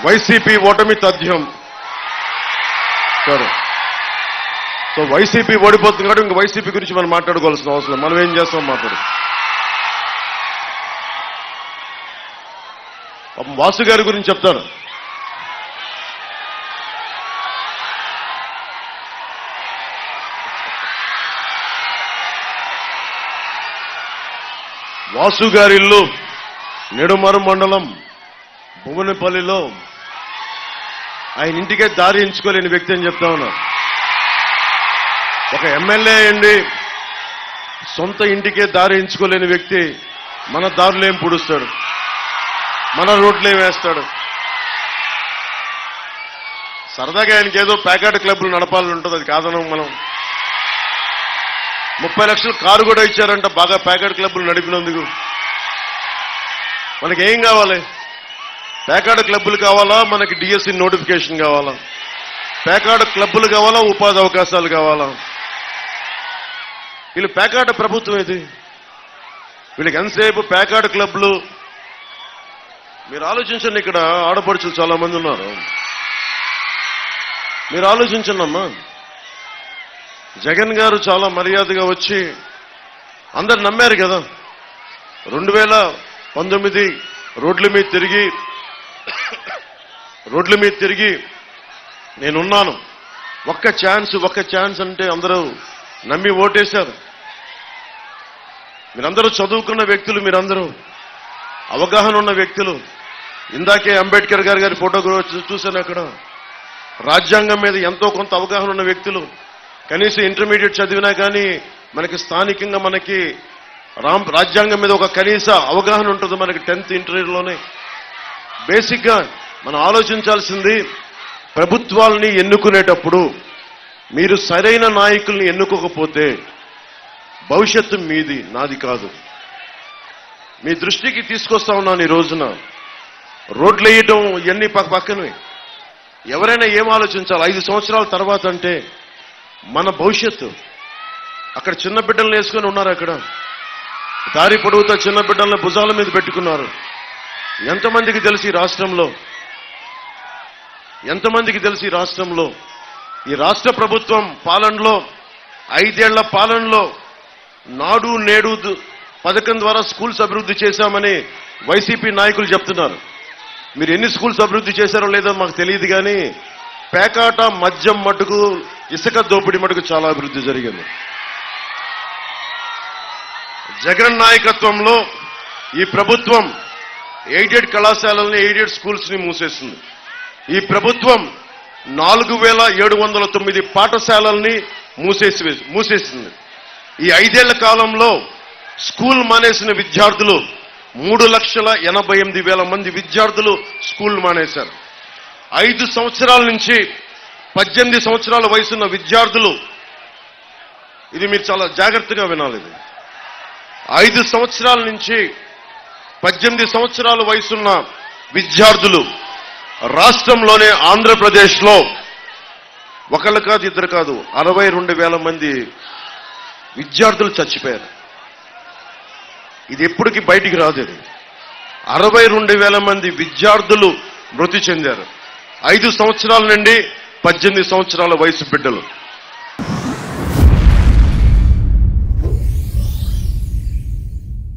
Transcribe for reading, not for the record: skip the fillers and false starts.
YCP ఓటమి తథ్యం. సరే, సో వైసీపీ ఓడిపోతుంది కాబట్టి ఇంక వైసీపీ గురించి మనం మాట్లాడుకోవాల్సిన అవసరం. మనం ఏం చేస్తాం మాట్లాడు. వాసు గారి గురించి చెప్తాను. వాసు గారి ఇల్లు నెడుమరు మండలం భువనపల్లిలో. ఆయన ఇంటికే దారి ఎంచుకోలేని వ్యక్తి అని చెప్తా ఉన్నా. ఒక ఎమ్మెల్యే అండి, సొంత ఇంటికే దారి ఎంచుకోలేని వ్యక్తి మన దారులు ఏం పుడుస్తాడు, మన రోడ్లు ఏం వేస్తాడు. సరదాగా ఆయనకి ఏదో ప్యాకెట్ క్లబ్లు నడపాలని ఉంటుంది, అది కాదనం మనం. 30 లక్షలు కారు కూడా ఇచ్చారంట బాగా ప్యాకెట్ క్లబ్లు నడిపినందుకు. మనకి ఏం కావాలి? ప్యాకెట్ క్లబ్లు కావాలా, మనకి డిఎస్సి నోటిఫికేషన్ కావాలా? ప్యాకెట్ క్లబ్లు కావాలా, ఉపాధి అవకాశాలు కావాలా? వీళ్ళు ప్యాకెట్ ప్రభుత్వం ఇది. వీళ్ళకి ఎంతసేపు ప్యాకెట్ క్లబ్లు. మీరు ఆలోచించండి, ఇక్కడ ఆడపడుచులు చాలా మంది ఉన్నారు. మీరు ఆలోచించండి అమ్మా. జగన్ గారు చాలా మర్యాదగా వచ్చి అందరు నమ్మారు కదా. 2019 రోడ్ల మీద తిరిగి నేనున్నాను, ఒక్క ఛాన్స్ అంటే అందరూ నమ్మి ఓటేశారు. మీరందరూ చదువుకున్న వ్యక్తులు, మీరందరూ అవగాహన ఉన్న వ్యక్తులు. ఇందాకే అంబేద్కర్ గారి ఫోటో చూశాను అక్కడ. రాజ్యాంగం మీద ఎంతో కొంత అవగాహన ఉన్న వ్యక్తులు. కనీసం ఇంటర్మీడియట్ చదివినా కానీ మనకి స్థానికంగా మనకి రాజ్యాంగం మీద ఒక కనీస అవగాహన ఉంటుంది మనకి 10th ఇంటర్లోనే. బేసిక్గా మనం ఆలోచించాల్సింది, ప్రభుత్వాలని ఎన్నుకునేటప్పుడు మీరు సరైన నాయకుల్ని ఎన్నుకోకపోతే భవిష్యత్తు మీది, నాది కాదు. మీ దృష్టికి తీసుకొస్తా ఉన్నాను ఈ రోజున. రోడ్లు వేయటం ఇవన్నీ పక్కనే. ఎవరైనా ఏం ఆలోచించాలి 5 సంవత్సరాల తర్వాత అంటే మన భవిష్యత్తు. అక్కడ చిన్న బిడ్డలను వేసుకొని ఉన్నారు. అక్కడ దారి పొడవుతా చిన్న బిడ్డలను భుజాల మీద పెట్టుకున్నారు. ఎంతమందికి తెలిసి రాష్ట్రంలో ఈ రాష్ట్ర ప్రభుత్వం పాలనలో 5 ఏళ్ల పాలనలో నాడు నేడు పథకం ద్వారా స్కూల్స్ అభివృద్ధి చేశామని వైసీపీ నాయకులు చెప్తున్నారు. మీరు ఎన్ని స్కూల్స్ అభివృద్ధి చేశారో లేదో మాకు తెలియదు, కానీ పేకాట, మద్యం మటుకు, ఇసుక దోపిడీ మటుకు చాలా అభివృద్ధి జరిగింది. జగన్ నాయకత్వంలో ఈ ప్రభుత్వం ఎయిడెడ్ కళాశాలల్ని, ఎయిడెడ్ స్కూల్స్ ని మూసేసింది. ఈ ప్రభుత్వం 4709 పాఠశాలల్ని మూసేసింది. ఈ 5 ఏళ్ల కాలంలో స్కూల్ మానేసిన విద్యార్థులు 3,88,000 మంది విద్యార్థులు స్కూల్ మానేశారు. 5 సంవత్సరాల నుంచి 18 సంవత్సరాల వయసున్న విద్యార్థులు, ఇది మీరు చాలా జాగ్రత్తగా వినాలి. 5 సంవత్సరాల నుంచి 18 సంవత్సరాల వయసున్న విద్యార్థులు రాష్ట్రంలోనే ఆంధ్రప్రదేశ్లో ఒకళ్ళు కాదు, ఇద్దరు కాదు, 62,000 మంది విద్యార్థులు చచ్చిపోయారు. ఇది ఎప్పటికీ బయటికి రాదు. ఇది 62,000 మంది విద్యార్థులు మృతి చెందారు. 5 సంవత్సరాల నుండి 18 సంవత్సరాల వయసు బిడ్డలు.